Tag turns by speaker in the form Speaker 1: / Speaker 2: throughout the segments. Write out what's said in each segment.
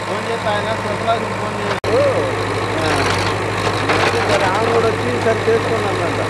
Speaker 1: Phone చేస్తే ఆయన special phone చేయలేదు. ఆమె కూడా వచ్చి సరి చేసుకున్నానంట.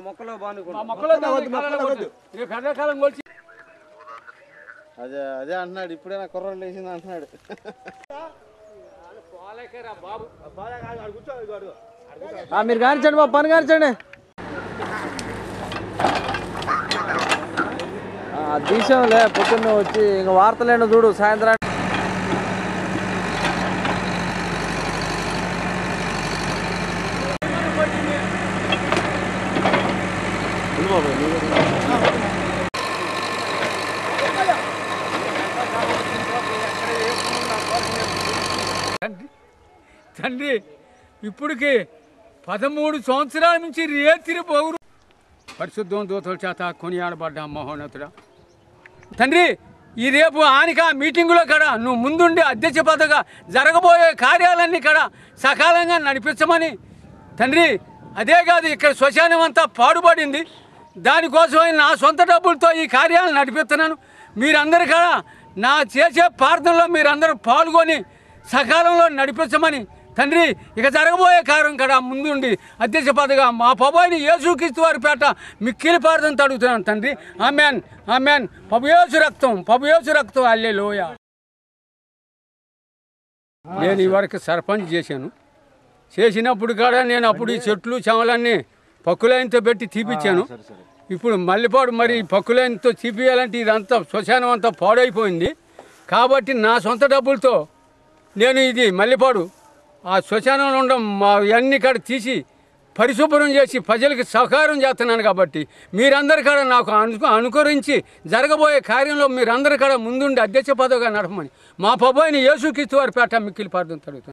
Speaker 1: మొక్కలో అదే అదే అంటున్నాడు. ఇప్పుడే నా కుర్రోళ్ళు వేసింది అంటున్నాడు. మీరు కానిచ్చండి మా పని కానిచ్చండి. తీసాంలే పొద్దున్నే వచ్చి ఇంకా వార్తలేండి చూడు సాయంత్రం.
Speaker 2: తండ్రి ఇప్పటికి 13 సంవత్సరాల నుంచి రేతిరి పోగురు పరిశుద్ధం దూతల చేత కొనియాడబడ్డ మహోన్నతుడా తండ్రి, ఈ రేపు ఆనిక మీటింగులో కూడా నువ్వు ముందుండి అధ్యక్ష పదవిగా జరగబోయే కార్యాలన్నీ కూడా సకాలంగా నడిపించమని తండ్రి. అదే కాదు, ఇక్కడ శ్మశానం అంతా పాడుపడింది. దానికోసమే నా సొంత డబ్బులతో ఈ కార్యాలను నడిపిస్తున్నాను. మీరందరూ కూడా నా చేసే ప్రార్థనలో మీరందరూ పాల్గొని సకాలంలో నడిపించమని తండ్రి. ఇక జరగబోయే కార్యం కూడా ముందుండి అధ్యక్ష పదవిగా మా ప్రభువైన యేసుక్రీస్తు వారి పేట మిక్కిలి ప్రార్థనతో అడుగుతున్నాను తండ్రి. ఆమేన్, ఆమేన్. ప్రభు యేసు రక్తం హల్లెలూయా. నేను ఈ వరకు సర్పంచ్ చేసినప్పుడు కూడా నేను అప్పుడు ఈ చెట్లు చెమలన్నీ పక్కులైనతో పెట్టి తీపిచ్చాను. ఇప్పుడు మల్లెపాడు మరి పక్కులైనతో తీపియాలంటే ఇదంతా శ్మశానం అంతా పాడైపోయింది. కాబట్టి నా సొంత డబ్బులతో నేను ఇది మల్లెపాడు ఆ శ్మశానంలో ఉండడం అన్ని కాడ తీసి పరిశుభ్రం చేసి ప్రజలకు సహకారం చేస్తున్నాను. కాబట్టి మీరందరూ కూడా నాకు అనుకరించి జరగబోయే కార్యంలో మీరందరూ కూడా ముందుండి అధ్యక్ష పదవిగా నడపమని మా ప్రభువైన యేసుక్రీస్తు వారి పేట మిక్కిలి ప్రార్థన జరుగుతుంది.